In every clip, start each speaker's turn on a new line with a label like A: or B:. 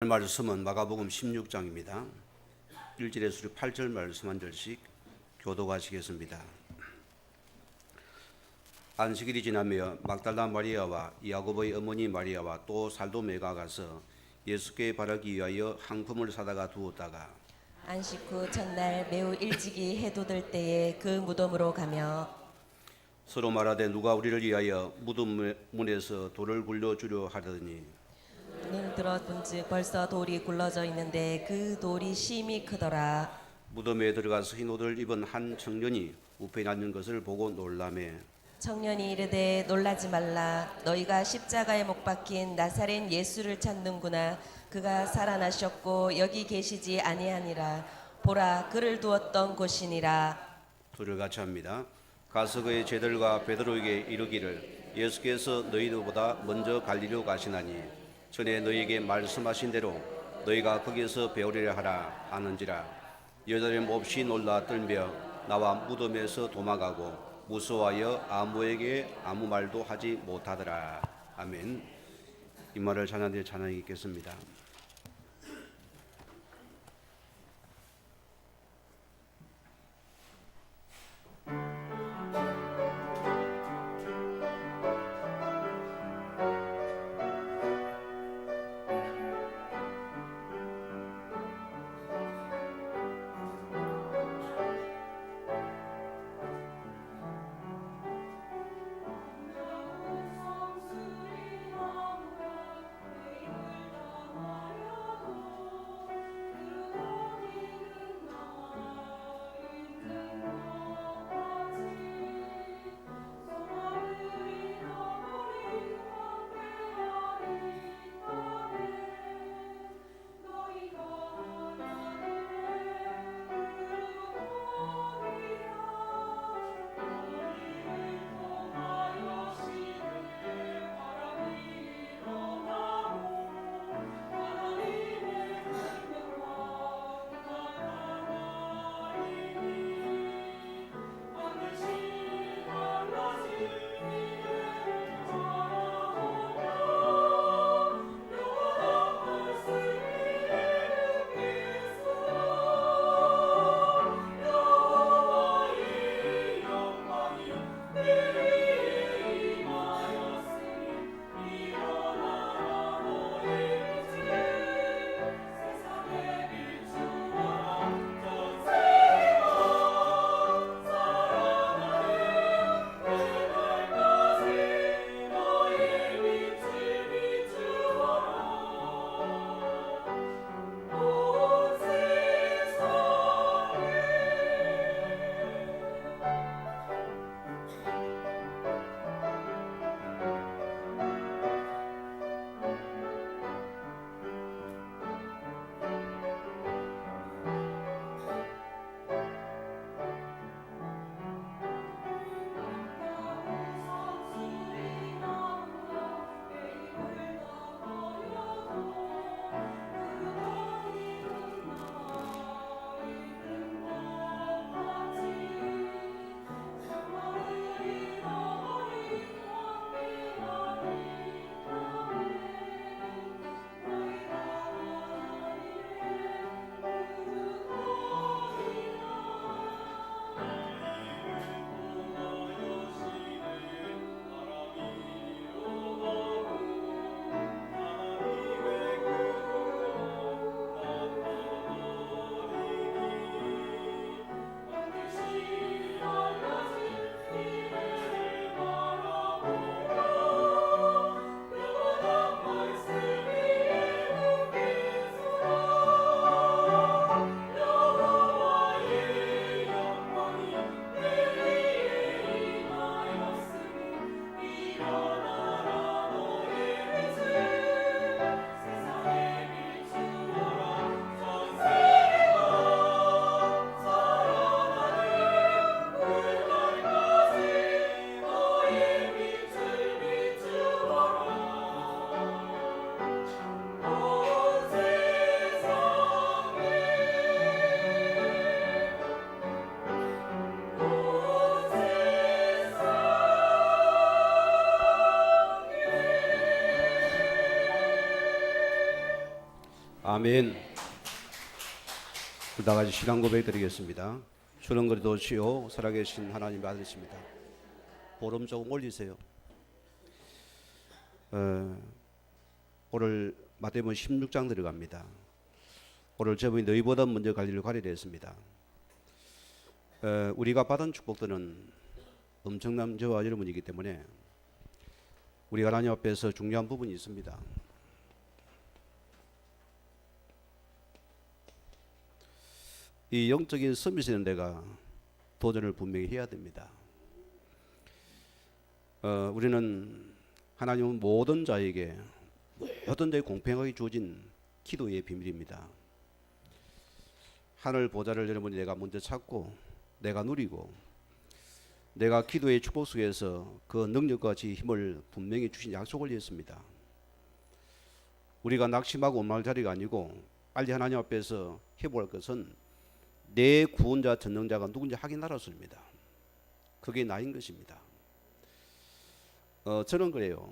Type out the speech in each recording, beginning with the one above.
A: 말씀은 마가복음 16장입니다. 1절에서 8절 말씀 한 절씩 교독하시겠습니다. 안식일이 지나며 막달라 마리아와 야고보의 어머니 마리아와 또 살도메가 가서 예수께 바르기 위하여 항품을 사다가 두었다가
B: 안식 후 첫날 매우 일찍이 해돋을 때에 그 무덤으로 가며
A: 서로 말하되 누가 우리를 위하여 무덤 문에서 돌을 굴려주려 하더니
B: 눈을 들어 본즉 벌써 돌이 굴러져 있는데 그 돌이 심히 크더라.
A: 무덤에 들어가서 흰 옷을 입은 한 청년이 우편에 앉는 것을 보고 놀라매
B: 청년이 이르되 놀라지 말라. 너희가 십자가에 못 박힌 나사렛 예수를 찾는구나. 그가 살아나셨고 여기 계시지 아니하니라. 보라, 그를 두었던 곳이니라.
A: 둘을 같이 합니다. 가서 그의 제들과 베드로에게 이르기를 예수께서 너희들보다 먼저 갈리로 가시나니 전에 너희에게 말씀하신 대로 너희가 거기에서 배우리라 하라 하는지라. 여자들이 몹시 놀라 떨며 나와 무덤에서 도망가고 무서워하여 아무에게 아무 말도 하지 못하더라. 아멘. 이 말을 찬양대 찬양이 있겠습니다. 아멘. 다 같이 신앙 고백 드리겠습니다. 주는 그리도 주요 살아계신 하나님 아들이십니다. 보름 조금 올리세요. 오늘 마태복음 16장 들어갑니다. 오늘 제목이 너희보다 먼저 갈 일을 가리려 했습니다. 우리가 받은 축복들은 엄청난 저와 여러분이기 때문에 우리가 하나님 앞에서 중요한 부분이 있습니다. 이 영적인 서밋이라는 데가 도전을 분명히 해야 됩니다. 우리는 하나님은 모든 자에게 공평하게 주어진 기도의 비밀입니다. 하늘 보좌를 여러분이 내가 먼저 찾고 내가 누리고 내가 기도의 축복 속에서 그 능력과 지 힘을 분명히 주신 약속을 했습니다. 우리가 낙심하고 원망할 자리가 아니고 빨리 하나님 앞에서 해볼 것은 내 구원자 전능자가 누군지 확인하라습니다. 그게 나인 것입니다. 저는 그래요.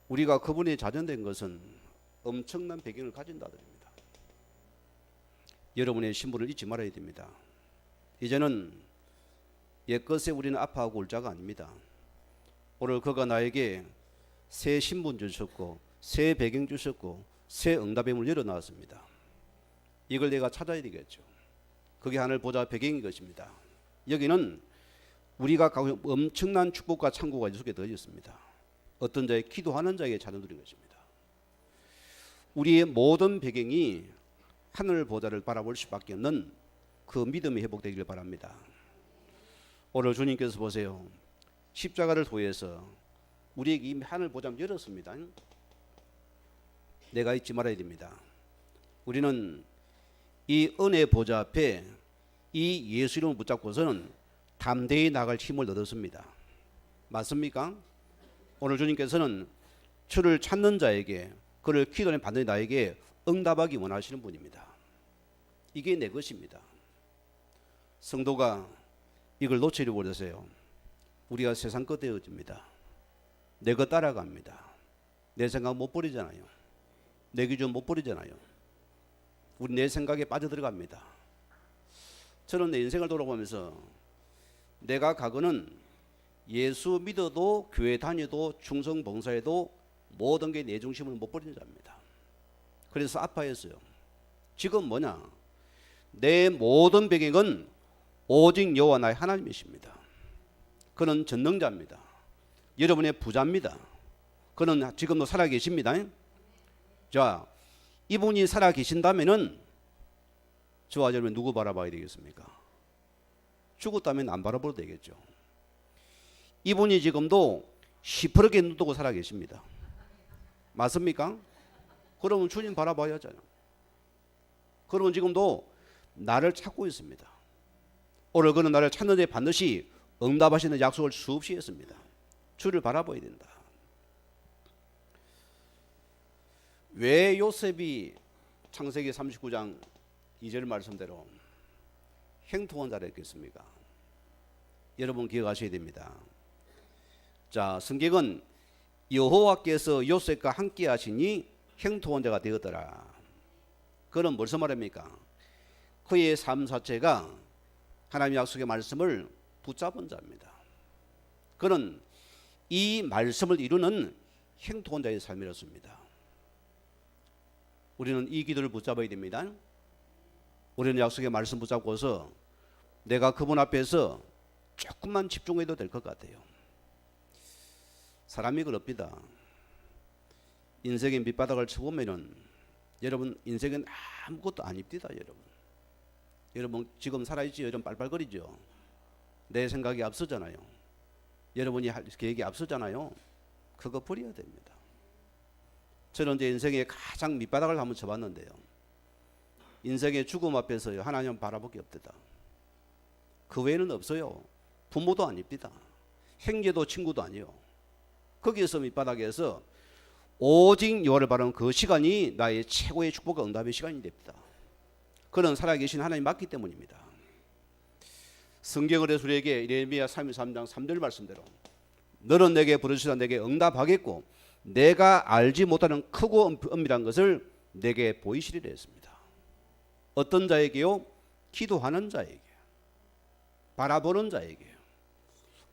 A: 우리가 그분이 자전된 것은 엄청난 배경을 가진다 드립니다. 여러분의 신분을 잊지 말아야 됩니다. 이제는 옛것에 우리는 아파하고 울 자가 아닙니다. 오늘 그가 나에게 새 신분 주셨고 새 배경 주셨고 새 응답의 문을 열어놨습니다. 이걸 내가 찾아야 되겠죠. 그게 하늘 보좌 배경인 것입니다. 여기는 우리가 가고 엄청난 축복과 창고가 속에 들어 있습니다. 어떤 자의 기도하는 자에게 자녀들인 것입니다. 우리의 모든 배경이 하늘 보좌를 바라볼 수밖에 없는 그 믿음이 회복되기를 바랍니다. 오늘 주님께서 보세요. 십자가를 통해서 우리에게 이미 하늘 보좌를 열었습니다. 내가 잊지 말아야 됩니다. 우리는 이 은혜 보좌 앞에 이 예수 이름을 붙잡고서는 담대히 나갈 힘을 얻었습니다. 맞습니까? 오늘 주님께서는 주를 찾는 자에게 그를 기도하는 받는 나에게 응답하기 원하시는 분입니다. 이게 내 것입니다. 성도가 이걸 놓치려고 그러세요. 우리가 세상 것 되어집니다. 내 것 따라갑니다. 내 생각 못 버리잖아요. 내 기준 못 버리잖아요. 우리 내 생각에 빠져들어갑니다. 저는 내 인생을 돌아보면서 내가 과거는 예수 믿어도 교회 다녀도 충성 봉사해도 모든 게 내 중심을 못 버리는 자입니다. 그래서 아파했어요. 지금 뭐냐? 내 모든 배경은 오직 여호와 나의 하나님이십니다. 그는 전능자입니다. 여러분의 부자입니다. 그는 지금도 살아계십니다. 자, 이분이 살아계신다면은 저와 여러분 누구 바라봐야 되겠습니까? 죽었다면 안 바라봐도 되겠죠. 이분이 지금도 시퍼렇게 눈 뜨고 살아계십니다. 맞습니까? 그러면 주님 바라봐야 하잖아요. 그러면 지금도 나를 찾고 있습니다. 오늘 그는 나를 찾는 데 반드시 응답하시는 약속을 수없이 했습니다. 주를 바라봐야 된다. 왜 요셉이 창세기 39장 2절 말씀대로 행통한 자를 했겠습니까? 여러분 기억하셔야 됩니다. 자, 성경은 여호와께서 요셉과 함께 하시니 행통한 자가 되었더라. 그는 무슨 말입니까? 그의 삶 자체가 하나님의 약속의 말씀을 붙잡은 자입니다. 그는 이 말씀을 이루는 행통한 자의 삶이었습니다. 우리는 이 기도를 붙잡아야 됩니다. 우리는 약속의 말씀 붙잡고서 내가 그분 앞에서 조금만 집중해도 될 것 같아요. 사람이 그럽니다. 인생의 밑바닥을 쳐보면은 여러분 인생은 아무것도 아닙니다. 여러분 지금 살아있지? 여러분 빨빨거리죠? 내 생각이 앞서잖아요. 여러분이 할 계획이 앞서잖아요. 그거 버려야 됩니다. 저는 제 인생의 가장 밑바닥을 한번 쳐봤는데요. 인생의 죽음 앞에서 하나님 바라볼 게 없다. 그 외에는 없어요. 부모도 아닙니다. 형제도 친구도 아니요. 거기에서 밑바닥에서 오직 여호와를 바라는 그 시간이 나의 최고의 축복과 응답의 시간이 됩니다. 그는 살아계신 하나님 맞기 때문입니다. 성경을 해서 우리에게 예레미야 33장 3절 말씀대로 너는 내게 부르시다 내게 응답하겠고 내가 알지 못하는 크고 은밀한 것을 내게 보이시리라 했습니다. 어떤 자에게요? 기도하는 자에게, 바라보는 자에게.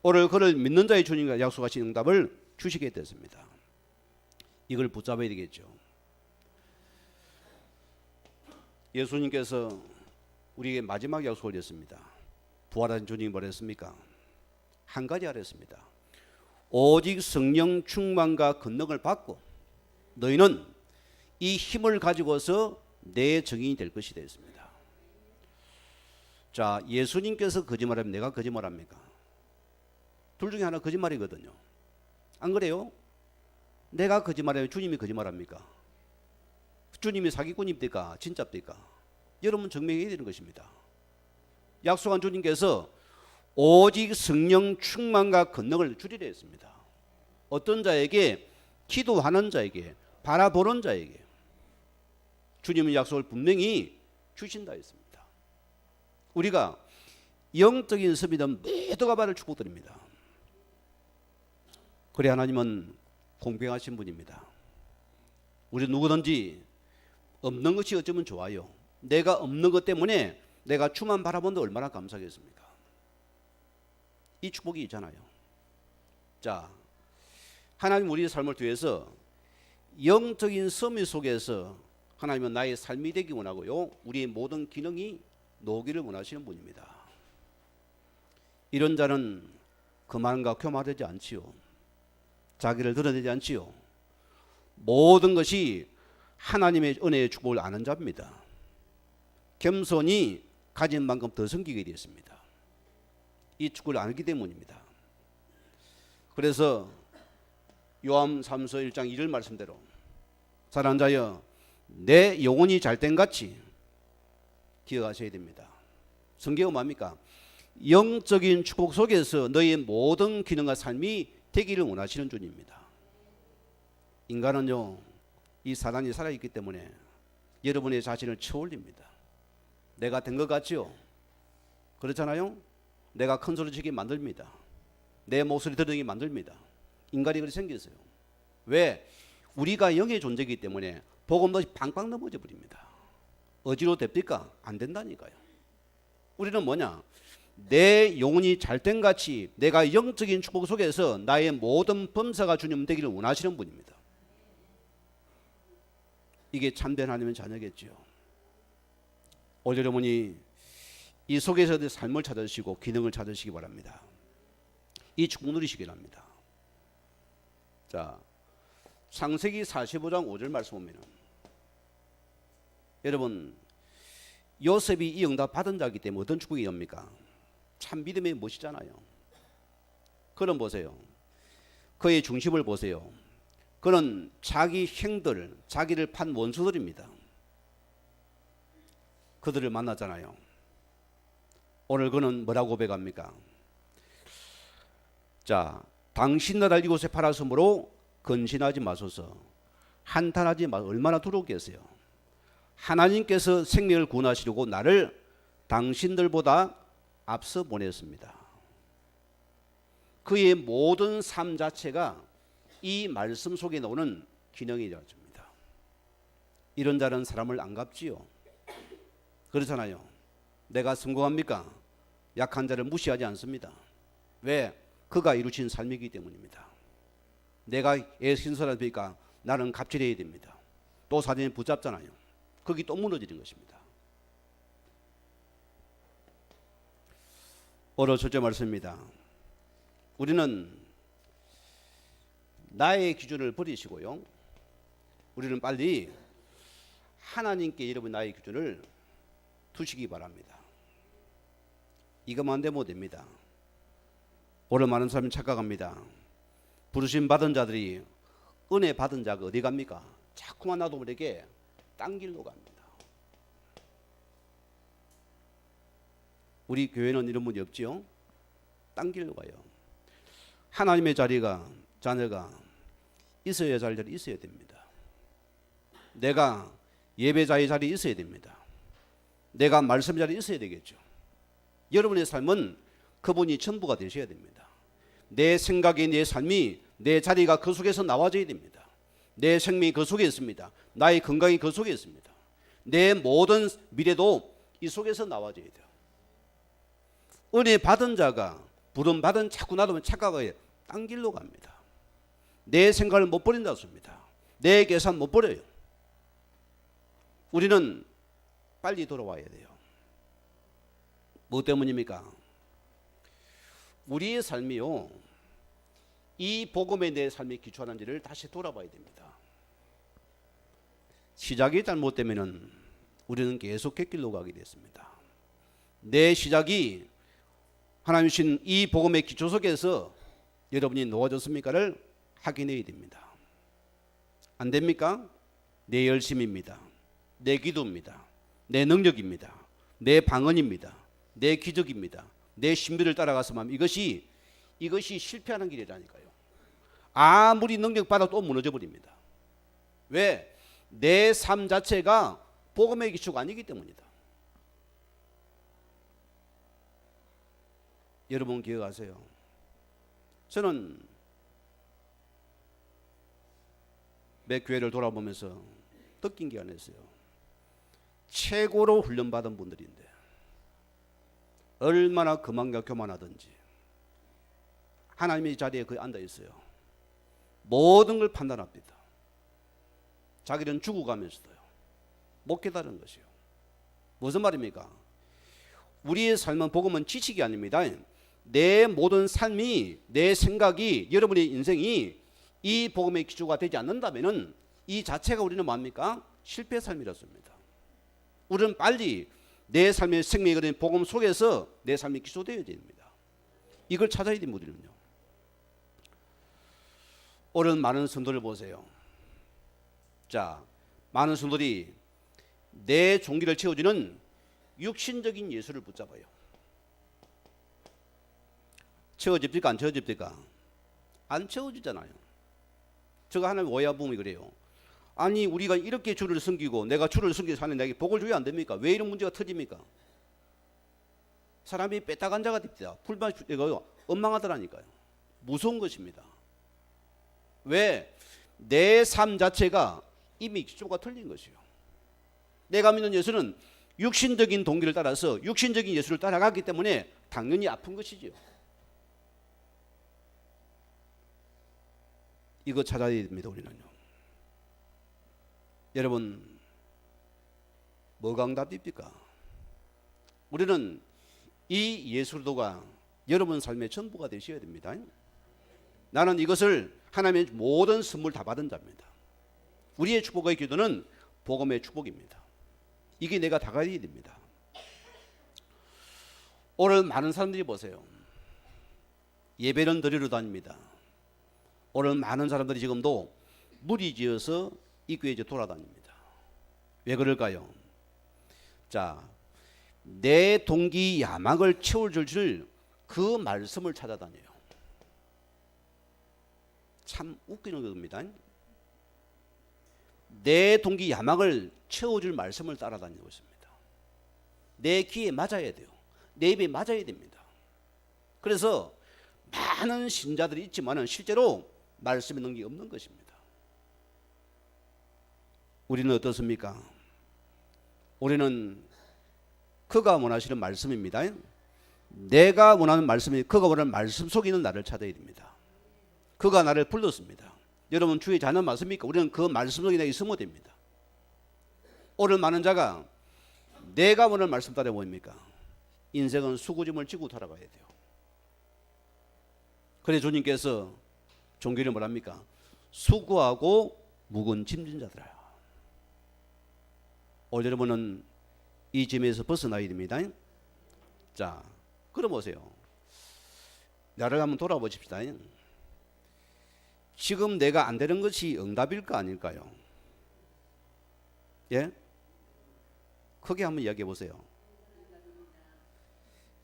A: 오늘 그를 믿는 자의 주님과 약속하신 응답을 주시게 됐습니다. 이걸 붙잡아야 되겠죠. 예수님께서 우리에게 마지막 약속을 했습니다. 부활하신 주님이 뭐라 했습니까? 한 가지 하랬습니다. 오직 성령 충만과 권능을 받고 너희는 이 힘을 가지고서 내 증인이 될 것이다 했습니다. 자, 예수님께서 거짓말하면 내가 거짓말합니까? 둘 중에 하나 거짓말이거든요. 안 그래요? 내가 거짓말하면 주님이 거짓말합니까? 주님이 사기꾼입니까? 진짜입니까? 여러분 증명해야 되는 것입니다. 약속한 주님께서 오직 성령 충만과 권능을 주리라 했습니다. 어떤 자에게? 기도하는 자에게, 바라보는 자에게. 주님은 약속을 분명히 주신다 했습니다. 우리가 영적인 섭이든 모두가 받을 축복드립니다. 그래 하나님은 공평하신 분입니다. 우리 누구든지 없는 것이 어쩌면 좋아요. 내가 없는 것 때문에 내가 주만 바라본다 얼마나 감사하겠습니까? 이 축복이 있잖아요. 자, 하나님 우리의 삶을 통해서 영적인 섭리 속에서 하나님은 나의 삶이 되기 원하고요, 우리의 모든 기능이 노기를 원하시는 분입니다. 이런 자는 그만과 교만하지 않지요. 자기를 드러내지 않지요. 모든 것이 하나님의 은혜의 축복을 아는 자입니다. 겸손이 가진 만큼 더 섬기게 되었습니다. 이 축복을 알기 때문입니다. 그래서 요한 3서 1장 1절 말씀대로 사랑하는 자여 내 영혼이 잘된 같이 기억하셔야 됩니다. 성경은 뭡니까? 영적인 축복 속에서 너의 모든 기능과 삶이 되기를 원하시는 주님입니다. 인간은요, 이 사단이 살아있기 때문에 여러분의 자신을 쳐올립니다. 내가 된 것 같지요? 그렇잖아요? 내가 큰 소리 치게 만듭니다. 내 목소리 들리게 만듭니다. 인간이 그렇게 생겼어요. 왜? 우리가 영의 존재이기 때문에 복음도 팡팡 넘어져 버립니다. 어지로 됩니까? 안 된다니까요. 우리는 뭐냐? 내 영혼이 잘된 같이 내가 영적인 축복 속에서 나의 모든 범사가 주님 되기를 원하시는 분입니다. 이게 참된 하나님의 자녀겠지요. 오늘 여러분이 이 속에서 삶을 찾으시고 기능을 찾으시기 바랍니다. 이 축복 누리시기 바랍니다. 자, 창세기 45장 5절 말씀 보면은 여러분 요셉이 이 응답 받은 자이기 때문에 어떤 축복이 옵니까? 참 믿음의 멋이잖아요. 그럼 보세요. 그의 중심을 보세요. 그는 자기 형들, 자기를 판 원수들입니다. 그들을 만났잖아요. 오늘 그는 뭐라고 고백합니까? 자, 당신 나라를 이곳에 팔았으므로 근신하지 마소서. 한탄하지 마소서. 얼마나 두렵겠어요. 하나님께서 생명을 구원하시려고 나를 당신들보다 앞서 보냈습니다. 그의 모든 삶 자체가 이 말씀 속에 나오는 기능이 되어집니다. 이런 자는 사람을 안 갚지요. 그렇잖아요. 내가 성공합니까? 약한 자를 무시하지 않습니다. 왜? 그가 이루신 삶이기 때문입니다. 내가 애신설하니까 나는 갑질해야 됩니다. 또 사진에 붙잡잖아요. 거기 또 무너지는 것입니다. 오늘 첫째 말씀입니다. 우리는 나의 기준을 버리시고요, 우리는 빨리 하나님께 여러분 나의 기준을 두시기 바랍니다. 이것만 되면 못 됩니다. 오늘 많은 사람이 착각합니다. 부르심 받은 자들이, 은혜 받은 자가 어디 갑니까? 자꾸만 나도 모르게 딴 길로 갑니다. 우리 교회는 이런 분이 없지요? 딴 길로 가요. 하나님의 자리가, 자녀가 있어야 할 자리 있어야 됩니다. 내가 예배자의 자리에 있어야 됩니다. 내가 말씀 자리에 있어야 되겠죠. 여러분의 삶은 그분이 전부가 되셔야 됩니다. 내 생각이, 내 삶이, 내 자리가 그 속에서 나와져야 됩니다. 내 생명이 그 속에 있습니다. 나의 건강이 그 속에 있습니다. 내 모든 미래도 이 속에서 나와줘야 돼요. 은혜 받은 자가 부름 받은 자꾸 놔두면 착각하게 딴 길로 갑니다. 내 생각을 못 버린다 습니다. 내 계산 못 버려요. 우리는 빨리 돌아와야 돼요. 뭐 때문입니까? 우리의 삶이요, 이 복음에 내 삶이 기초하는지를 다시 돌아봐야 됩니다. 시작이 잘못되면 우리는 계속 객길로 가게 됐습니다. 내 시작이 하나님 주신 이 복음의 기초 속에서 여러분이 놓아졌습니까를 확인해야 됩니다. 안 됩니까? 내 열심입니다. 내 기도입니다. 내 능력입니다. 내 방언입니다. 내 기적입니다. 내 신비를 따라가서만 이것이 실패하는 길이라니까요. 아무리 능력 받아도 또 무너져 버립니다. 왜? 내 삶 자체가 복음의 기초가 아니기 때문이다. 여러분 기억하세요. 저는 몇 교회를 돌아보면서 느낀 게 하나 있어요. 최고로 훈련받은 분들인데 얼마나 그만과 교만하든지 하나님의 자리에 거의 앉아 있어요. 모든 걸 판단합니다. 자기는 죽어가면서도요. 못 깨달은 것이요. 무슨 말입니까? 우리의 삶은 복음은 지식이 아닙니다. 내 모든 삶이, 내 생각이, 여러분의 인생이 이 복음의 기초가 되지 않는다면은 이 자체가 우리는 뭡니까? 실패 삶이었습니다. 우리는 빨리 내 삶의 생명이 그런 복음 속에서 내 삶이 기초되어야 됩니다. 이걸 찾아야 됩니다. 우리는요. 오늘 많은 성도를 보세요. 자, 많은 성도들이 내 종기를 채워주는 육신적인 예수를 붙잡아요. 채워집니까? 안 채워집니까? 안 채워지잖아요. 제가 하나님 오해하면 그래요. 아니 우리가 이렇게 주를 섬기고 내가 주를 섬기고 사는 내게 복을 줘야 안 됩니까? 왜 이런 문제가 터집니까? 사람이 빼딱한 자가 됩니다. 불만 엉망하더라니까요. 무서운 것입니다. 왜? 내 삶 자체가 이미 기초가 틀린 것이요. 내가 믿는 예수는 육신적인 동기를 따라서 육신적인 예수를 따라가기 때문에 당연히 아픈 것이지요. 이거 찾아야 됩니다. 우리는요. 여러분 뭐가 응답입니까? 우리는 이 예수도가 여러분 삶의 전부가 되셔야 됩니다. 나는 이것을 하나님의 모든 선물 다 받은 자입니다. 우리의 축복의 기도는 복음의 축복입니다. 이게 내가 다가야 됩니다. 오늘 많은 사람들이 보세요. 예배는 드리러 다닙니다. 오늘 많은 사람들이 지금도 무리지어서 이 교회에 돌아다닙니다. 왜 그럴까요? 자, 내 동기 야망을 채워줄 그 말씀을 찾아다녀요. 참 웃기는 겁니다. 내 동기 야망을 채워줄 말씀을 따라다니고 있습니다. 내 귀에 맞아야 돼요. 내 입에 맞아야 됩니다. 그래서 많은 신자들이 있지만 실제로 말씀의 능력이 없는 것입니다. 우리는 어떻습니까? 우리는 그가 원하시는 말씀입니다. 내가 원하는 말씀이 그가 원하는 말씀 속에 있는 나를 찾아야 됩니다. 그가 나를 불렀습니다. 여러분 주의 자녀 맞습니까? 우리는 그 말씀 속에 내가 있으면 됩니다. 오늘 많은 자가 내가 원하는 말씀 따라 뭡니까? 인생은 수고짐을 지고 살아가야 돼요. 그래 주님께서 종교를 뭐랍니까? 수고하고 무거운 짐진 자들아. 오늘 여러분은 이 짐에서 벗어나야 됩니다. 자, 그럼 보세요. 나를 한번 돌아보십시다. 지금 내가 안 되는 것이 응답일까 아닐까요? 예? 크게 한번 이야기해 보세요.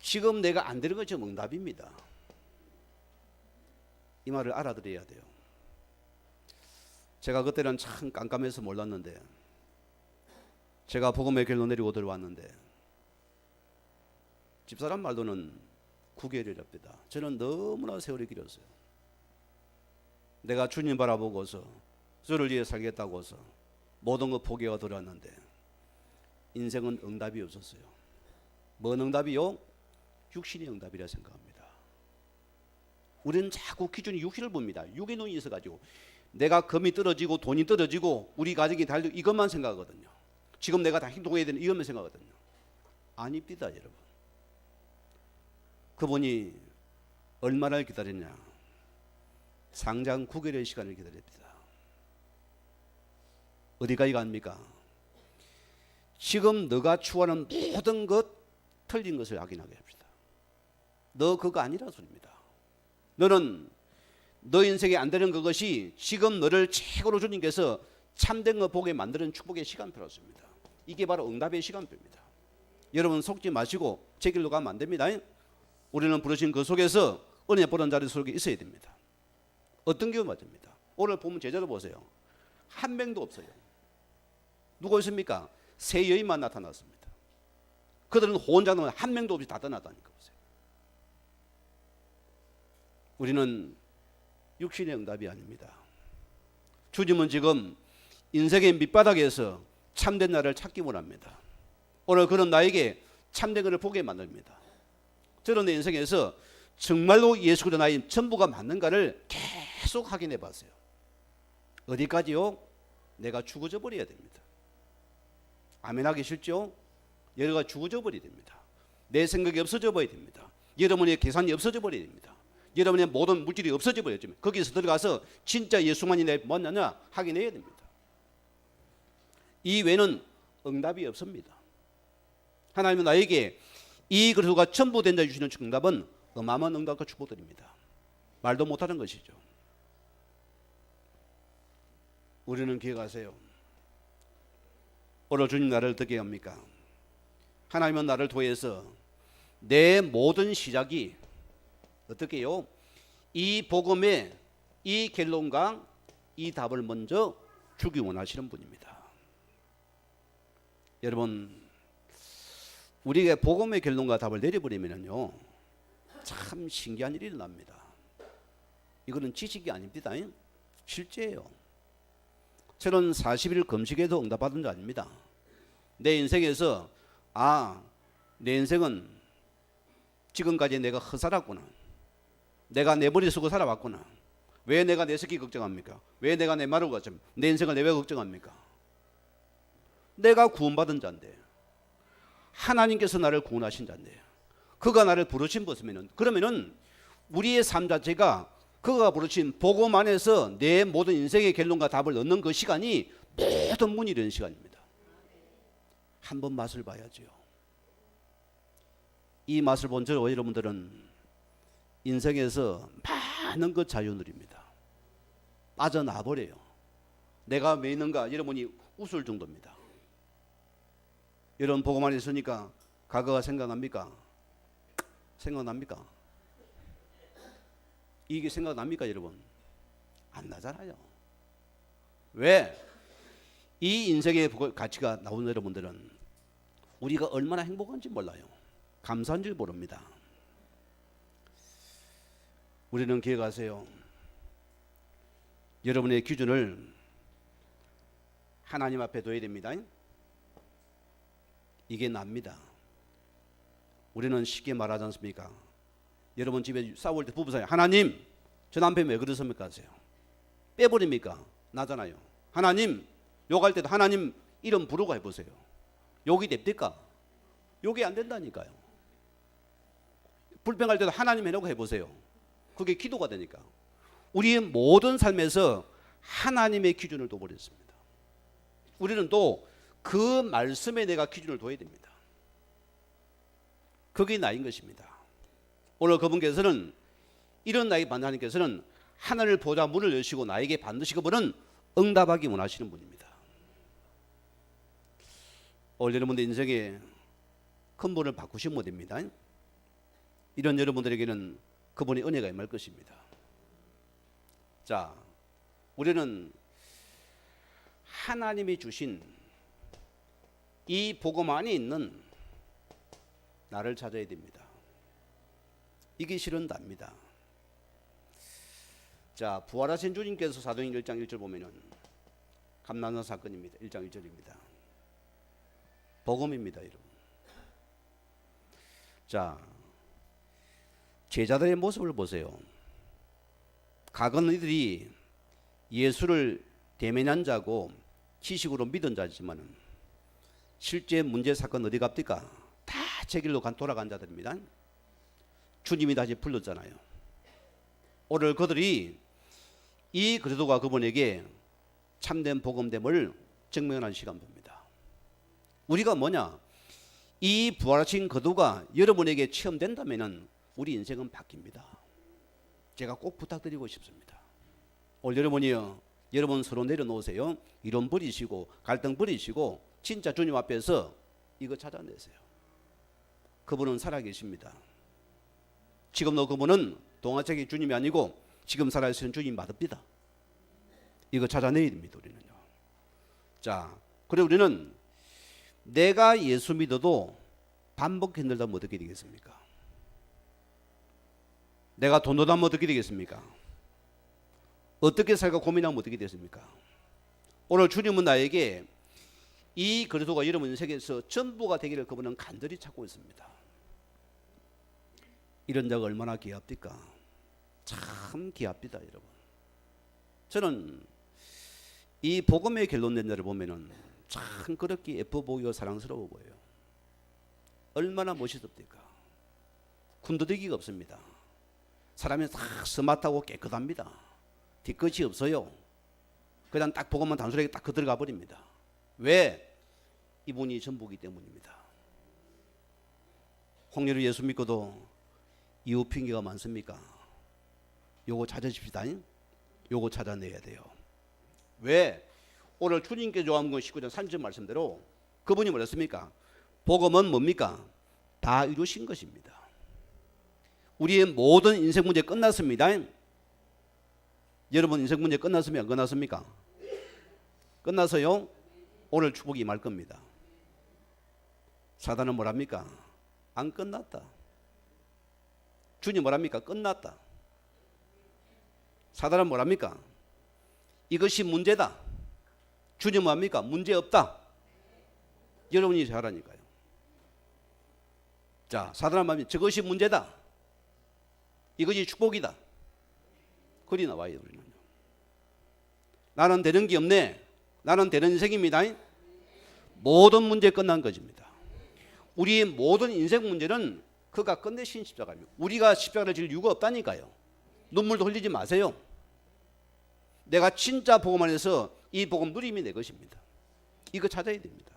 A: 지금 내가 안 되는 것이 응답입니다. 이 말을 알아들어야 돼요. 제가 그때는 참 깜깜해서 몰랐는데 제가 복음의 길로 내리고 들어왔는데 집사람 말로는 9개월이랍니다. 저는 너무나 세월이 길었어요. 내가 주님 바라보고서 저를 위해 살겠다고서 모든 거 포기하고 들어왔는데 인생은 응답이 없었어요. 뭔 응답이요? 육신의 응답이라 생각합니다. 우리는 자꾸 기준이 육신을 봅니다. 육의 눈이 있어가지고 내가 금이 떨어지고 돈이 떨어지고 우리 가족이 달리고 이것만 생각하거든요. 지금 내가 다 행동해야 되는 이것만 생각하거든요. 아닙니다, 여러분. 그분이 얼마나 기다렸냐? 상장 9개월의 시간을 기다립니다. 어디까지 갑니까? 지금 너가 추구하는 모든 것 틀린 것을 확인하게 합시다. 너 그거 아니라 소리입니다. 너는 너 인생에 안 되는 그것이 지금 너를 최고로 주님께서 참된 거 보게 만드는 축복의 시간표였습니다. 이게 바로 응답의 시간표입니다. 여러분 속지 마시고 제 길로 가면 안 됩니다. 우리는 부르신 그 속에서 은혜 보는 자리 속에 있어야 됩니다. 어떤 경우 맞습니다. 오늘 보면 제자도 보세요. 한 명도 없어요. 누가 있습니까? 세 여인만 나타났습니다. 그들은 혼자는 한 명도 없이 다 떠났다니까 보세요. 우리는 육신의 응답이 아닙니다. 주님은 지금 인생의 밑바닥에서 참된 나를 찾기 원합니다. 오늘 그런 나에게 참된 것을 보게 만듭니다. 저는 내 인생에서 정말로 예수 그리스도 나의 전부가 맞는가를 계속 확인해 봤어요. 어디까지요? 내가 죽어져 버려야 됩니다. 아멘하기 싫죠? 여러가 죽어져 버려야 됩니다. 내 생각이 없어져 버려야 됩니다. 여러분의 계산이 없어져 버려야 됩니다. 여러분의 모든 물질이 없어져 버렸지만 거기서 들어가서 진짜 예수만이 내 뭐냐냐 확인해야 됩니다. 이 외에는 응답이 없습니다. 하나님은 나에게 이 그리스도가 전부 된 자 주시는 응답은 어마어마한 응답과 축복드립니다. 말도 못하는 것이죠. 우리는 기억하세요. 오늘 주님 나를 어떻게 합니까? 하나님은 나를 통해서 내 모든 시작이 어떻게 해요? 이 복음의 이 결론과 이 답을 먼저 주기 원하시는 분입니다. 여러분, 우리가 복음의 결론과 답을 내려버리면요 참 신기한 일이 일어납니다. 이거는 지식이 아닙니다. 실제예요. 저는 40일 금식에도 응답받은 줄 아닙니다. 내 인생에서 내 인생은 지금까지 내가 허살았구나. 내가 내 머리 쓰고 살아왔구나. 왜 내가 내 새끼 걱정합니까? 왜 내가 내 말을 걱정합니까? 내 인생을 왜 걱정합니까? 내가 구원받은 자인데 하나님께서 나를 구원하신 자인데 그가 나를 부르신 것이면은 그러면은 우리의 삶 자체가 그가 부르신 복음 안에서 내 모든 인생의 결론과 답을 얻는 그 시간이 모든 문이 되는 시간입니다. 한번 맛을 봐야죠. 이 맛을 본 저와 여러분들은 인생에서 많은 것 자유 누립니다. 빠져나 버려요. 내가 왜 있는가 여러분이 웃을 정도입니다. 여러분 복음 안에 있으니까 과거가 생각납니까? 생각납니까? 이게 생각납니까 여러분? 안 나잖아요. 왜? 이 인생의 가치가 나오는 여러분들은 우리가 얼마나 행복한지 몰라요. 감사한 줄 모릅니다. 우리는 기억하세요. 여러분의 기준을 하나님 앞에 둬야 됩니다. 이게 납니다. 우리는 쉽게 말하지 않습니까? 여러분 집에 싸울 때 부부사이 하나님 저 남편 왜 그러십니까 하세요. 빼버립니까? 나잖아요. 하나님 욕할 때도 하나님 이름 부르고 해보세요. 욕이 됩니까? 욕이 안 된다니까요. 불평할 때도 하나님 해놓고 해보세요. 그게 기도가 되니까. 우리의 모든 삶에서 하나님의 기준을 둬버렸습니다. 우리는 또 그 말씀에 내가 기준을 둬야 됩니다. 그게 나인 것입니다. 오늘 그분께서는 이런 나에게 하나님께서는 하늘을 보자 문을 여시고 나에게 반드시 그분은 응답하기 원하시는 분입니다. 오늘 여러분들 인생에 큰 분을 바꾸시면 못 됩니다. 이런 여러분들에게는 그분의 은혜가 임할 것입니다. 자, 우리는 하나님이 주신 이 복음 안에 있는 나를 찾아야 됩니다. 이게 실은 답니다. 자, 부활하신 주님께서 사도행전 1장 1절 보면은 감난산 사건입니다. 1장 1절입니다. 복음입니다, 여러분. 자, 제자들의 모습을 보세요. 과거는 이들이 예수를 대면한 자고 지식으로 믿은 자지만은 실제 문제 사건 어디 갑니까? 다 제 길로 돌아간 자들입니다. 주님이 다시 불렀잖아요. 오늘 그들이 이 그리스도가 그분에게 참된 복음됨을 증명하는 시간입니다. 우리가 뭐냐? 이 부활하신 그리스도가 여러분에게 체험된다면은 우리 인생은 바뀝니다. 제가 꼭 부탁드리고 싶습니다. 오늘 여러분이요, 여러분 서로 내려놓으세요. 이론 버리시고 갈등 버리시고 진짜 주님 앞에서 이거 찾아내세요. 그분은 살아계십니다. 지금도 그분은 동화책의 주님이 아니고 지금 살아계시는 주님 맞습니다. 이거 찾아내야 됩니다, 우리는요. 자, 그리고 우리는 내가 예수 믿어도 반복 힘들다면 어떻게 되겠습니까? 내가 돈 노다면 어떻게 되겠습니까? 어떻게 살까 고민하면 어떻게 되겠습니까? 오늘 주님은 나에게 이 그리스도가 여러분 인생에서 전부가 되기를 그분은 간절히 찾고 있습니다. 이런 자가 얼마나 귀합니까? 참 귀합니다, 여러분. 저는 이 복음의 결론된 자를 보면은 참 그렇게 예뻐 보이고 사랑스러워 보여요. 얼마나 멋있습니까? 군더더기가 없습니다. 사람이 다 스마트하고 깨끗합니다. 뒤끝이 없어요. 그냥 딱 보고만 단순하게 딱 들어가 버립니다. 왜? 이분이 전부이기 때문입니다. 홍렬이 예수 믿고도 이후 핑계가 많습니까? 요거 찾아집시다. 요거 찾아내야 돼요. 왜? 오늘 주님께 좋아하는 건 19장 30절 말씀대로 그분이 뭐랬습니까? 복음은 뭡니까? 다 이루신 것입니다. 우리의 모든 인생 문제 끝났습니다. 여러분 인생 문제 끝났습니까? 안 끝났습니까? 끝나서요. 오늘 축복이 임할 겁니다. 사단은 뭐랍니까? 안 끝났다. 주님 뭐랍니까? 끝났다. 사단은 뭐랍니까? 이것이 문제다. 주님 뭐합니까? 문제 없다. 여러분이 잘하니까요. 자, 사단은 뭐합니까? 저것이 문제다. 이것이 축복이다. 그리 나와요, 우리는. 나는 되는 게 없네. 나는 되는 인생입니다. 모든 문제 끝난 것입니다. 우리의 모든 인생 문제는 그가 끝내신 십자가입니다. 우리가 십자가를 질 이유가 없다니까요. 눈물도 흘리지 마세요. 내가 진짜 복음 안에서 이 복음 누림이 내 것입니다. 이거 찾아야 됩니다.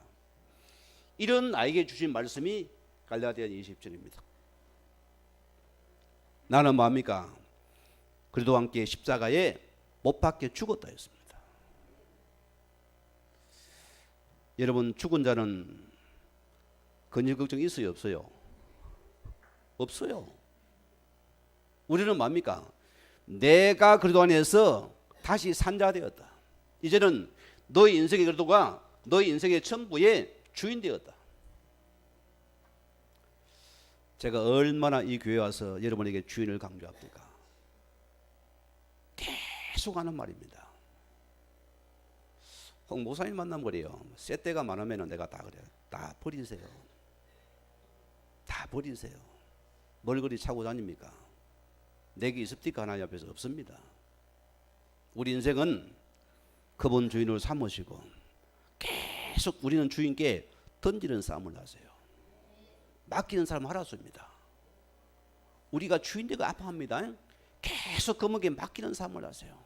A: 이런 나에게 주신 말씀이 갈라디아 20절입니다. 나는 뭐합니까? 그리스도와 함께 십자가에 못 박혀 죽었다 했습니다. 여러분 죽은 자는 근일 걱정이 있어요, 없어요? 없어요. 우리는 뭡니까? 내가 그리스도 안에서 다시 산 자 되었다. 이제는 너의 인생의 그리스도가 너의 인생의 전부의 주인 되었다. 제가 얼마나 이 교회 와서 여러분에게 주인을 강조합니까? 계속 하는 말입니다. 홍 목사님 만나면 그래요. 쇳때가 많으면 내가 다 그래요. 다 버리세요. 다 버리세요. 뭘 그리 차고 다닙니까? 내게 있습니까? 하나님 앞에서 없습니다. 우리 인생은 그분 주인을 삼으시고 계속 우리는 주인께 던지는 싸움을 하세요. 맡기는 사람 하라습니다. 우리가 주인되고 아파합니다. 계속 그분에게 맡기는 삶을 하세요.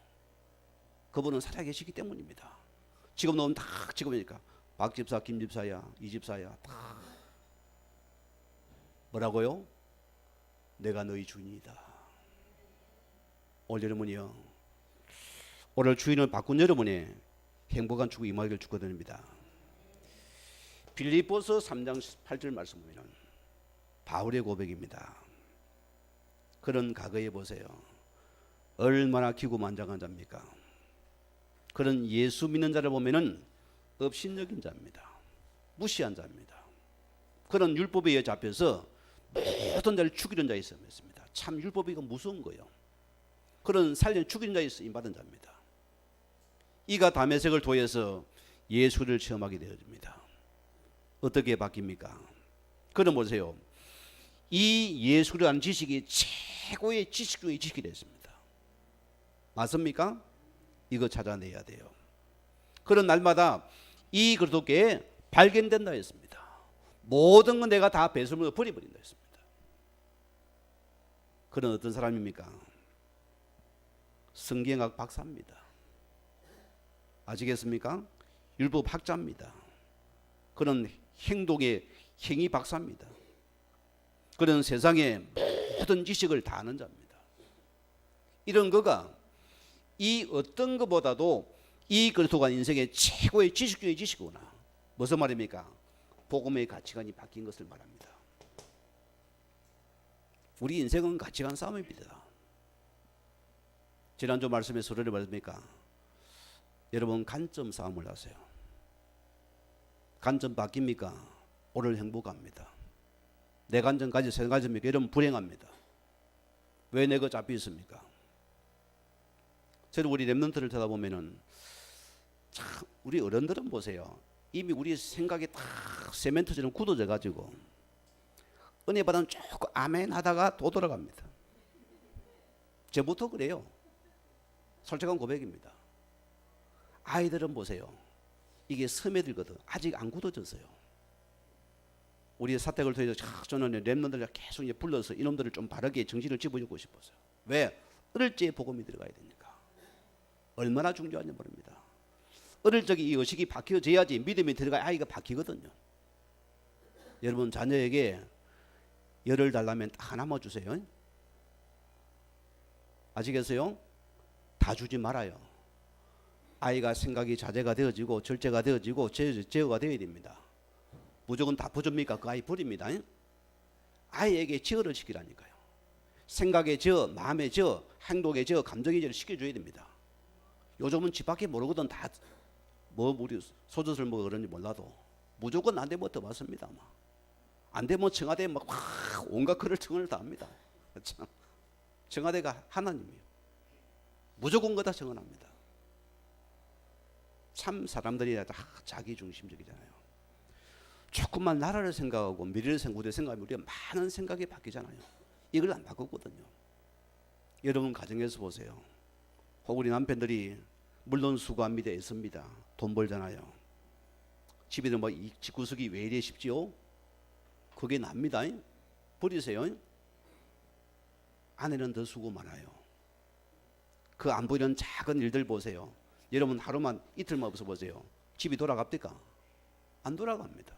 A: 그분은 살아계시기 때문입니다. 지금 너무 딱 찍으니까 박 집사, 김 집사야, 이 집사야 다 뭐라고요? 내가 너희 주인이다. 오늘 여러분이요, 오늘 주인을 바꾼 여러분의 행복한 축복 임하기를 축원드립니다. 빌립보서 3장 8절 말씀 보면 바울의 고백입니다. 그런 과거에 보세요. 얼마나 기고만장한 자입니까? 그런 예수 믿는 자를 보면은 업신여긴 자입니다. 무시한 자입니다. 그런 율법에 의해 잡혀서 모든 자를 죽이는 자에 있습니다. 참 율법이 이거 무서운 거예요. 그런 살려 죽이는 자에 있어 임받은 자입니다. 이가 다메섹을 통해서 예수를 체험하게 되어집니다. 어떻게 바뀝니까? 그럼 보세요. 이 예수라는 지식이 최고의 지식 중의 지식이 됐습니다. 맞습니까? 이거 찾아내야 돼요. 그런 날마다 이 그리스도께 발견된다 했습니다. 모든 건 내가 다 배설물로 버려버린다 했습니다. 그런 어떤 사람입니까? 성경학 박사입니다. 아시겠습니까? 율법 학자입니다. 그런 행동의 행위 박사입니다. 그런 세상의 모든 지식을 다 아는 자입니다. 이런 거가 이 어떤 것보다도 이 그리스도가 인생의 최고의 지식 중의 지식이구나. 무슨 말입니까? 복음의 가치관이 바뀐 것을 말합니다. 우리 인생은 가치관 싸움입니다. 지난주 말씀에 소리를 말합니까? 여러분 관점 싸움을 하세요. 관점 바뀝니까? 오늘 행복합니다. 내 관점까지 새 관점입니까? 여러분 불행합니다. 왜 내가 잡혀 있습니까? 저는 우리 랩런트를 쳐다보면은 참 우리 어른들은 보세요. 이미 우리 생각이 다 세멘트처럼 굳어져 가지고 은혜 받으면 조금 아멘 하다가 또 돌아갑니다. 저부터 그래요. 솔직한 고백입니다. 아이들은 보세요. 이게 스며들거든. 아직 안 굳어졌어요. 우리의 사택을 통해서 저는 랩런들을 계속 이제 불러서 이놈들을 좀 바르게 정신을 집어주고 싶었어요. 왜? 어릴 적에 복음이 들어가야 되니까. 얼마나 중요한지 모릅니다. 어릴 적에 이 의식이 박혀져야지 믿음이 들어가야 아이가 박히거든요. 여러분 자녀에게 열을 달라면 딱 하나만 주세요. 아시겠어요? 다 주지 말아요. 아이가 생각이 자제가 되어지고 절제가 되어지고 제어가 되어야 됩니다. 무조건 다 퍼줍니까? 그 아이 버립니다. 아이에게 제어를 시키라니까요. 생각의 제어, 마음의 제어, 행동의 제어, 감정의 제어를 시켜줘야 됩니다. 요즘은 집 밖에 모르거든. 다 뭐 우리 소젖을 뭐 그런지 몰라도 무조건 안 되면 더 맞습니다. 안 되면 청와대에 막 온갖 그럴 청을 다 합니다. 참 청와대가 하나님이에요. 무조건 거다 청원합니다. 참 사람들이 다 자기 중심적이잖아요. 조금만 나라를 생각하고 미래를 생각하면 우리가 많은 생각이 바뀌잖아요. 이걸 안 바꿨거든요. 여러분 가정에서 보세요. 혹 우리 남편들이 물론 수고합니다. 애씁니다. 돈 벌잖아요. 집에도 뭐 집구석이 왜 이래 싶지요? 그게 납니다. 버리세요. 아내는 더 수고 많아요. 그 안 보이는 작은 일들 보세요. 여러분 하루만 이틀만 없어 보세요. 집이 돌아갑니까? 안 돌아갑니다.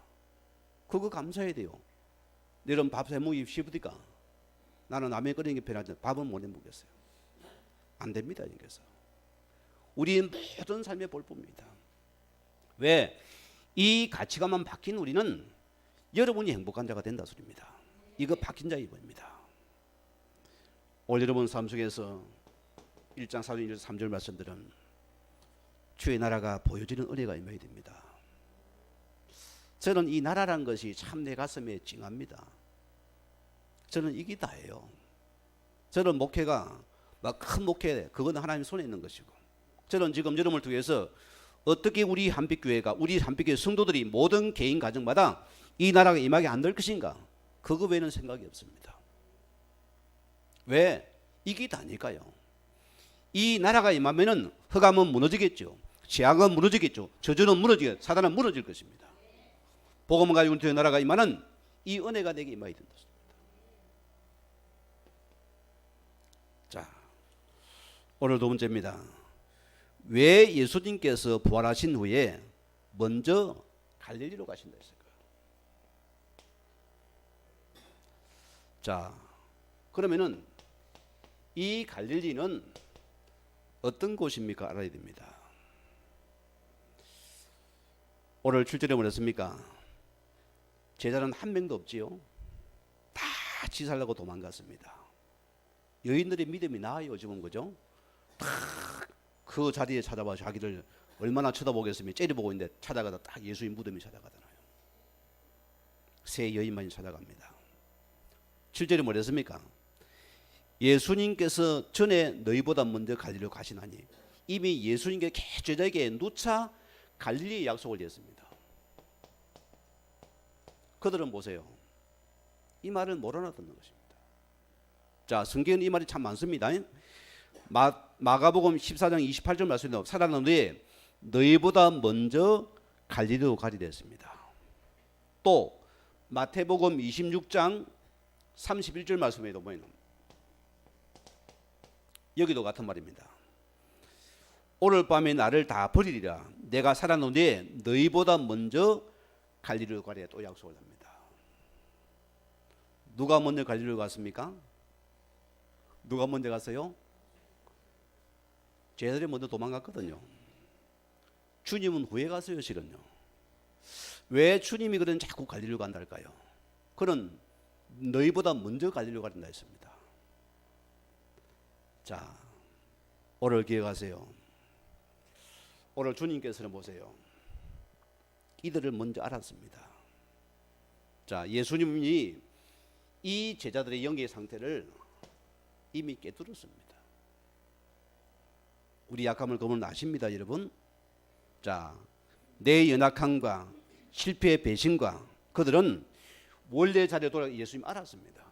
A: 그거 감사해야 돼요. 여러분 밥 해먹기 쉽습니까? 나는 라면 끓이는 게 편하지 밥은 못 해먹겠어요. 안 됩니다. 그래서 우리 모든 삶의 볼품입니다. 왜? 이 가치관만 바뀐 우리는 여러분이 행복한 자가 된다 소리입니다. 이거 바뀐 자의 입입니다. 오늘 여러분 삶 속에서 1장 4절 3절 말씀들은 주의 나라가 보여지는 은혜가 임해야 됩니다. 저는 이 나라란 것이 참 내 가슴에 찡합니다. 저는 이게 다예요. 저는 목회가 막 큰 목회, 그건 하나님 손에 있는 것이고, 저는 지금 여러분을 통해서 어떻게 우리 한빛교회가, 우리 한빛교회 성도들이 모든 개인 가정마다 이 나라가 임하게 안 될 것인가, 그거 외에는 생각이 없습니다. 왜? 이게 다니까요. 이 나라가 임하면은 흑암은 무너지겠죠. 재앙은 무너지겠죠. 저주는 무너지겠죠. 사단은 무너질 것입니다. 복음을 가지고 있는 나라가 임하는 이 은혜가 내게 임하게 된다. 자, 오늘 두 번째입니다. 왜 예수님께서 부활하신 후에 먼저 갈릴리로 가신다 했을까요? 자, 그러면은 이 갈릴리는 어떤 곳입니까? 알아야 됩니다. 오늘 7절에 뭐랬습니까? 제자는 한 명도 없지요. 다 지살라고 도망갔습니다. 여인들의 믿음이 나아요 지금, 그죠? 다 그 자리에 찾아와 자기를 얼마나 쳐다보겠으면 째려보고 있는데 찾아가다 딱 예수의 무덤이 찾아가잖아요. 세 여인만이 찾아갑니다. 7절에 뭐랬습니까? 예수님께서 전에 너희보다 먼저 갈릴리로 가시나니 이미 예수님께 제자에게 누차 갈릴리의 약속을 했습니다. 그들은 보세요. 이 말을 못 알아듣는 것입니다. 자, 성경에 이 말이 참 많습니다. 마가복음 14장 28절 말씀에 살아난 후에 너희보다 먼저 갈릴리로 가리라 했습니다. 또 마태복음 26장 31절 말씀에도 보면 여기도 같은 말입니다. 오늘 밤에 나를 다 버리리라. 내가 살아난 후에 너희보다 먼저 갈릴리로 가리라 또 약속을 합니다. 누가 먼저 갈릴리로 갔습니까? 누가 먼저 갔어요? 제자들이 먼저 도망갔거든요. 주님은 후에 갔어요, 실은요. 왜 주님이 그런 자꾸 갈릴리로 간다 할까요? 그는 너희보다 먼저 갈릴리로 가린다 했습니다. 자, 오늘 기억하세요. 오늘 주님께서는 보세요. 이들을 먼저 알았습니다. 자, 예수님이 이 제자들의 영의 상태를 이미 깨뜨렸습니다. 우리 약함을 그분은 아십니다, 여러분. 자, 내 연약함과 실패의 배신과 그들은 원래 자리에 돌아가 예수님 알았습니다.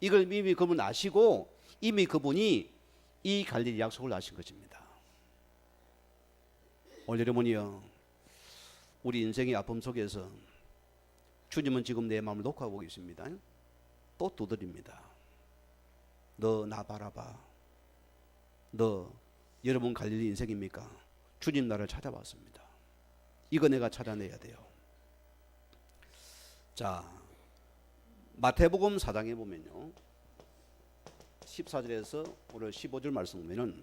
A: 이걸 이미 그분 아시고 이미 그분이 이 갈릴리 약속을 하신 것입니다. 오늘 여러분이요, 우리 인생의 아픔 속에서 주님은 지금 내 마음을 녹화하고 계십니다. 또 두드립니다. 너 나 바라봐. 너 여러분 갈릴리 인생입니까? 주님 나를 찾아왔습니다. 이거 내가 찾아내야 돼요. 자, 마태복음 4장에 보면요, 14절에서 오늘 15절 말씀 보면은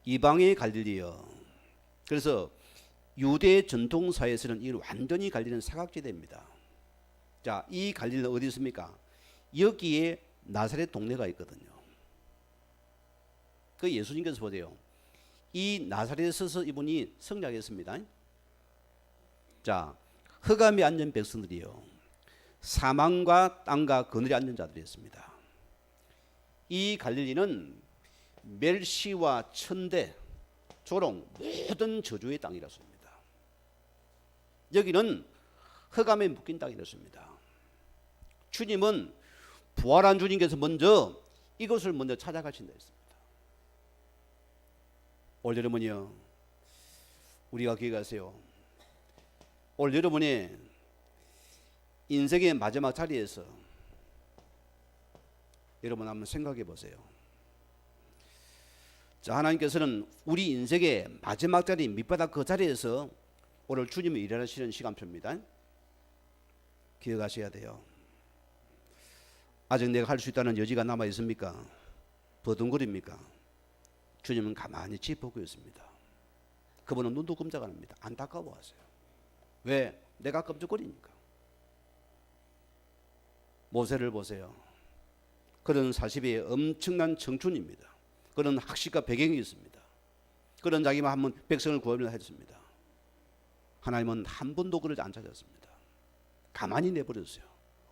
A: 이방의 갈릴리여. 그래서 유대 전통사에서는 이 완전히 갈릴리는 사각지대입니다. 자, 이 갈릴리는 어디 있습니까? 여기에 나사렛 동네가 있거든요. 그 예수님께서 보세요. 이 나사렛에 서서 이분이 성장했습니다. 자, 흑암에 앉은 백성들이요, 사망과 땅과 그늘에 앉은 자들이었습니다. 이 갈릴리는 멸시와 천대, 조롱, 모든 저주의 땅이었습니다. 여기는 흑암에 묶인 땅이었습니다. 주님은 부활한 주님께서 먼저 이것을 먼저 찾아가신다 했습니다. 오늘 여러분이요, 우리가 기억하세요. 오늘 여러분이 인생의 마지막 자리에서 여러분 한번 생각해 보세요. 자, 하나님께서는 우리 인생의 마지막 자리 밑바닥 그 자리에서 오늘 주님이 일하시는 시간표입니다. 기억하셔야 돼요. 아직 내가 할 수 있다는 여지가 남아 있습니까? 버둥거립니까? 주님은 가만히 지켜보고 있습니다. 그분은 눈도 끔찍 안 합니다. 안타까워하세요. 왜? 내가 끔찍거리니까. 모세를 보세요. 그런 40의 엄청난 청춘입니다. 그런 학식과 배경이 있습니다. 그런 자기만 한번 백성을 구하려 했습니다. 하나님은 한 번도 그를 안 찾았습니다. 가만히 내버렸어요.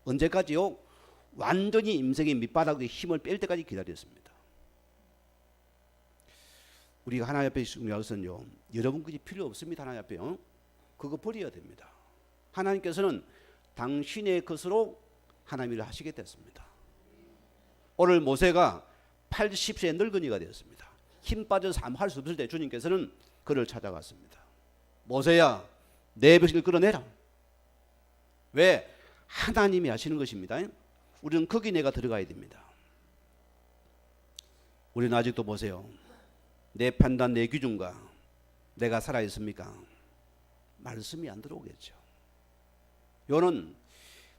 A: 언제까지요? 완전히 인생의 밑바닥에 힘을 뺄 때까지 기다렸습니다. 우리가 하나님 앞에 중요해서는요, 여러분 그게 필요 없습니다. 하나님 앞에요. 그거 버려야 됩니다. 하나님께서는 당신의 것으로 하나님 일을 하시게 됐습니다. 오늘 모세가 80세 늙은이가 되었습니다. 힘 빠져서 아무 할 수 없을 때 주님께서는 그를 찾아갔습니다. 모세야, 내 백성을 끌어내라. 왜? 하나님이 하시는 것입니다. 우리는 거기 내가 들어가야 됩니다. 우리는 아직도 보세요. 내 판단, 내 기준과 내가 살아있습니까? 말씀이 안 들어오겠죠. 요는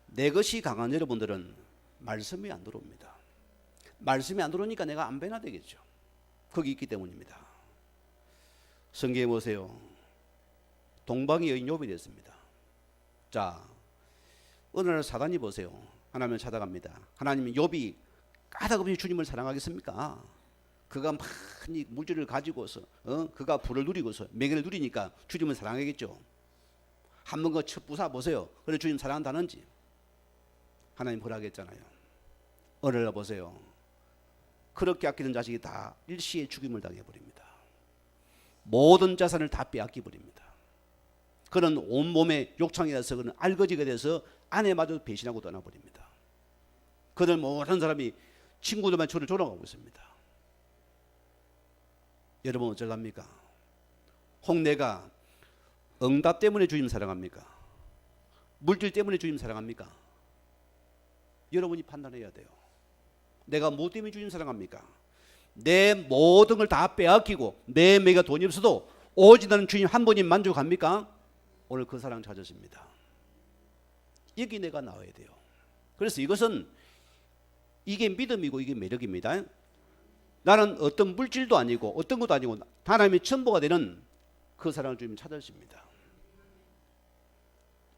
A: 내 것이 강한 여러분들은 말씀이 안 들어옵니다. 말씀이 안 들어오니까 내가 안 변화되겠죠. 거기 있기 때문입니다. 성경에 보세요. 동방의 여인 욥이 됐습니다. 자, 어느 날 사단이 보세요. 하나님을 찾아갑니다. 하나님은 욥이 까닭없이 주님을 사랑하겠습니까? 그가 많이 물질을 가지고서 그가 부를 누리고서 명예를 누리니까 주님을 사랑하겠죠. 한번 그 첫 부사 보세요. 그래 주님 사랑한다는지. 하나님 허락했잖아요. 어느 날 보세요. 그렇게 아끼던 자식이 다 일시에 죽임을 당해버립니다. 모든 자산을 다 빼앗기버립니다. 그는 온몸에 욕창이 나서 그는 알거지가 돼서 아내마저 배신하고 떠나버립니다. 그들 모든 사람이 친구들만 저를 졸아가고 있습니다. 여러분 어쩌랍니까? 혹 내가 응답 때문에 주님 사랑합니까? 물질 때문에 주님 사랑합니까? 여러분이 판단해야 돼요. 내가 뭐 때문에 주님 사랑합니까? 내 모든 걸 다 빼앗기고 내 매가 돈이 없어도 오직 나는 주님 한 분이 만족합니까? 오늘 그 사랑 찾으십니다. 여기 내가 나와야 돼요. 그래서 이것은 이게 믿음이고 이게 매력입니다. 나는 어떤 물질도 아니고 어떤 것도 아니고 하나님의 전부가 되는 그 사랑을 주님 찾으십니다.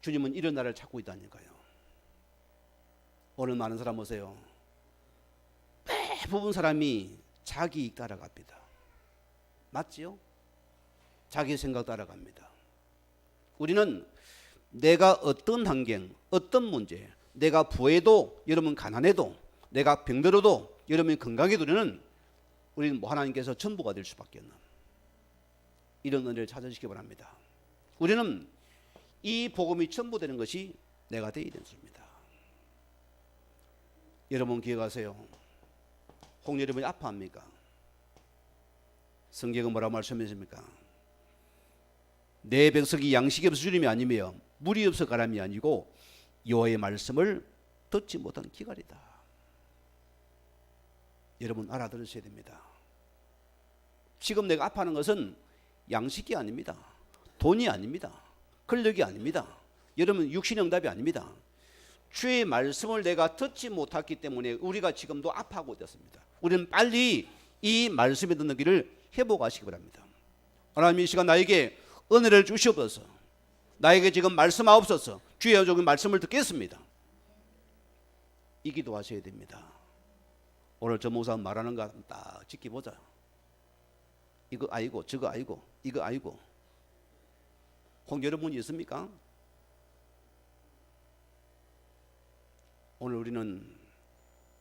A: 주님은 이런 나를 찾고 있다니까요. 오늘 많은 사람 오세요. 대부분 사람이 자기 이익 따라갑니다. 맞지요? 자기 생각 따라갑니다. 우리는 내가 어떤 환경, 어떤 문제, 내가 부해도 여러분 가난해도 내가 병들어도 여러분이 건강해도 우리는 하나님께서 전부가 될 수밖에 없는 이런 은혜를 찾으시기 바랍니다. 우리는 이 복음이 전부 되는 것이 내가 되어야 됩니다. 여러분 기억하세요. 혹 여러분이 아파합니까? 성경은 뭐라고 말씀하십니까? 내 백성이 양식이 없어 주림이 아니며 물이 없어 가람이 아니고 여호와의 말씀을 듣지 못한 기갈이다. 여러분 알아들으셔야 됩니다. 지금 내가 아파하는 것은 양식이 아닙니다. 돈이 아닙니다. 권력이 아닙니다. 여러분 육신의 응답이 아닙니다. 주의 말씀을 내가 듣지 못했기 때문에 우리가 지금도 아파하고 있습니다. 우리는 빨리 이 말씀에 듣는 길을 회복하시기 바랍니다. 하나님 이 시간 나에게 은혜를 주시옵소서. 나에게 지금 말씀하옵소서. 주의 여종의 말씀을 듣겠습니다. 이 기도하셔야 됩니다. 오늘 저 목사 말하는 거 딱 지켜보자. 이거 아니고 저거 아니고 이거 아니고. 혹 여러분이 있습니까? 오늘 우리는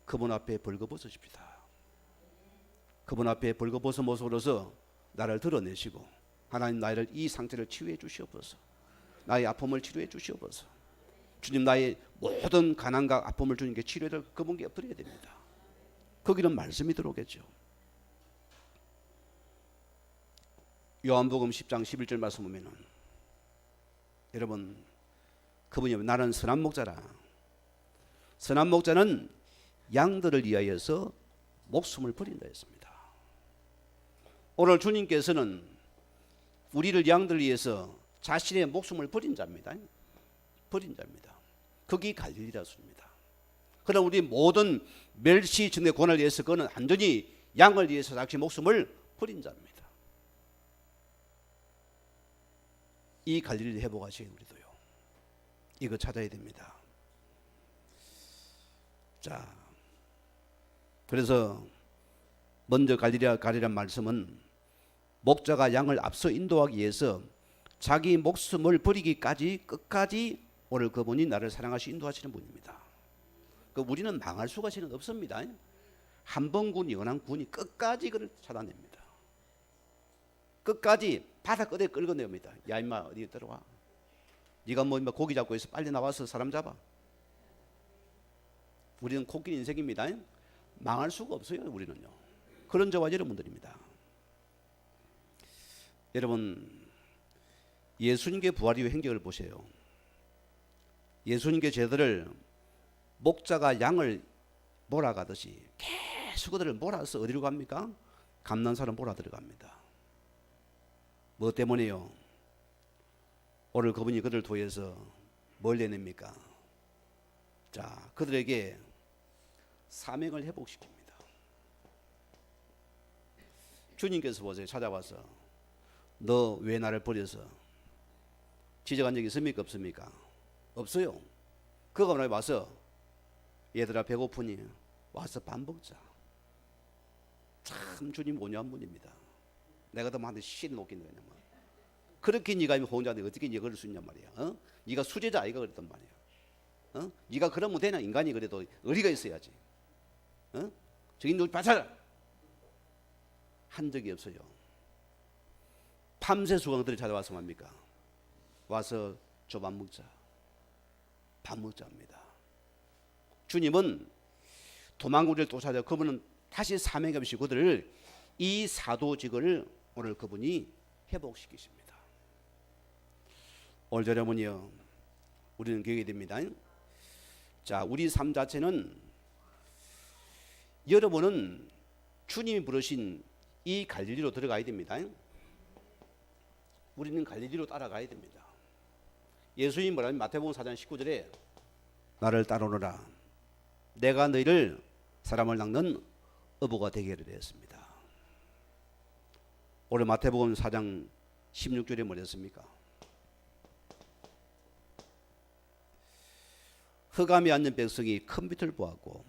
A: 그분 앞에 벌거벗으십시다. 그분 앞에 벌거벗은 모습으로서 나를 드러내시고 하나님 나를 이 상태를 치유해 주시옵소서. 나의 아픔을 치료해 주시옵소서. 주님 나의 모든 가난과 아픔을 주님께 치료를 그분께 엎드려야 됩니다. 거기는 말씀이 들어오겠죠. 요한복음 10장 11절 말씀 보면은 여러분 그분이 나는 선한 목자라. 선한 목자는 양들을 위하여서 목숨을 버린다 했습니다. 오늘 주님께서는 우리를 양들을 위해서 자신의 목숨을 버린 자입니다. 버린 자입니다. 그게 갈릴리라서입니다. 그럼 우리 모든 멸시 전의 고난을 위해서 그는 완전히 양을 위해서 자기 목숨을 버린 자입니다. 이 갈릴리를 회복하시기 우리도요. 이거 찾아야 됩니다. 자, 그래서 먼저 가리란 말씀은 목자가 양을 앞서 인도하기 위해서 자기 목숨을 버리기까지 끝까지 오늘 그분이 나를 사랑하시 인도하시는 분입니다. 우리는 망할 수가 실은 없습니다. 한 번 군 연한 군이 끝까지 그를 찾아냅니다. 끝까지 바닥 끝에 끌어내옵니다. 야 임마 어디 들어와. 네가 뭐 임마 고기 잡고 있어. 빨리 나와서 사람 잡아. 우리는 코끼리 인생입니다. 망할 수가 없어요. 우리는요. 그런 저와 여러분들입니다. 여러분 예수님께 부활 이후 행적을 보세요. 예수님께 제자들을 목자가 양을 몰아가듯이 계속 그들을 몰아서 어디로 갑니까? 감난산으로 몰아 들어갑니다. 뭐 때문에요? 오늘 그분이 그들을 통해서 뭘 내냅니까? 자, 그들에게 사명을 회복시킵니다. 주님께서 보세요. 찾아와서 너 왜 나를 버려서 지적한 적이 있습니까? 없습니까? 없어요. 그가 오늘 와서 얘들아 배고프니 와서 밥 먹자. 참 주님 온유한 분입니다. 내가 더 많은데 신 놓긴 거냐 뭐. 그렇게 네가 혼자인데 어떻게 네가 그럴 수 있냔 말이야. 어? 네가 수제자 아이가 그랬단 말이야. 어? 네가 그러면 되냐? 인간이 그래도 의리가 있어야지. 어? 저기 누구 받아라. 한 적이 없어요. 밤새 수강들이 찾아와서 합니까? 와서 밥 먹자. 밥 먹자 합니다. 주님은 도망구리를 또 찾아 그분은 다시 사명감 없이 그들을 이 사도직을 오늘 그분이 회복시키십니다. 오늘 여러분이요, 우리는 기억해야 됩니다. 자, 우리 삶 자체는 여러분은 주님이 부르신 이 갈릴리로 들어가야 됩니다. 우리는 갈릴리로 따라가야 됩니다. 예수님 뭐라면 마태복음 4장 19절에 나를 따라오너라 내가 너희를 사람을 낚는 어부가 되게 하리라 했습니다. 오늘 마태복음 4장 16절에 뭐랬습니까? 흑암에 앉은 백성이 큰 빛을 보았고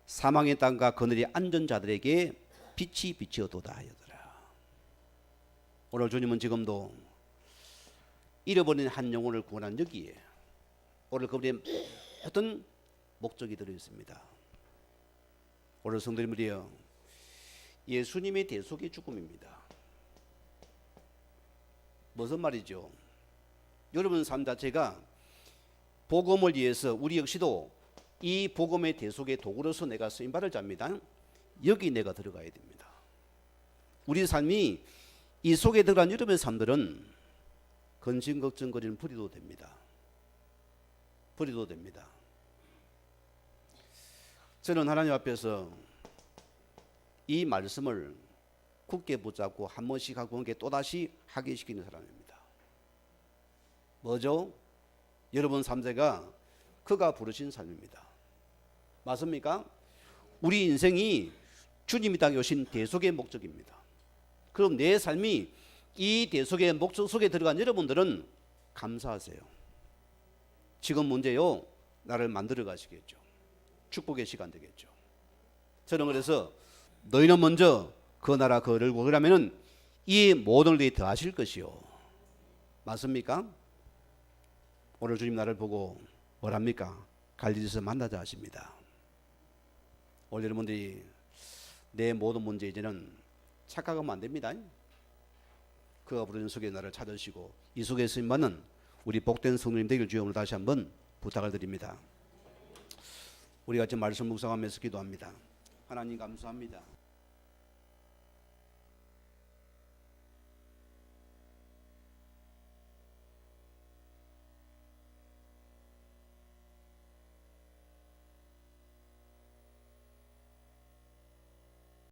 A: 사망의 땅과 그늘이 앉은 자들에게 빛이 비치어도다 하였더라. 오늘 주님은 지금도 잃어버린 한 영혼을 구원한 여기에 오늘 그분의 모든 목적이 들어있습니다. 오늘 성도님들이여, 예수님의 대속의 죽음입니다. 무슨 말이죠? 여러분 삶 자체가 복음을 위해서 우리 역시도 이 복음의 대속의 도구로서 내가 쓰임받을 자입니다. 여기 내가 들어가야 됩니다. 우리 삶이 이 속에 들어간 여러분의 삶들은 근심걱정거리는 버리도 됩니다. 버리도 됩니다. 저는 하나님 앞에서 이 말씀을 굳게 붙잡고 한 번씩 하고 게 또다시 하게 시키는 사람입니다. 뭐죠? 여러분 삶세가 그가 부르신 삶입니다. 맞습니까? 우리 인생이 주님이 땅에 오신 대속의 목적입니다. 그럼 내 삶이 이 대속의 목적 속에 들어간 여러분들은 감사하세요. 지금 문제요, 나를 만들어 가시겠죠. 축복의 시간 되겠죠. 저는 그래서 너희는 먼저 그 나라 그를 구하라면은 이 모든 것이 더하실 것이요. 맞습니까? 오늘 주님 나를 보고 뭐랍니까? 갈릴리에서 만나자 하십니다. 오늘 여러분들이 내 모든 문제 이제는 착각하면 안 됩니다. 그가 부르는 속에 나를 찾으시고 이 속에 쓰임받는 우리 복된 성도님 되길 주여 오늘 다시 한번 부탁을 드립니다. 우리 같이 말씀 묵상하면서 기도합니다. 하나님 감사합니다.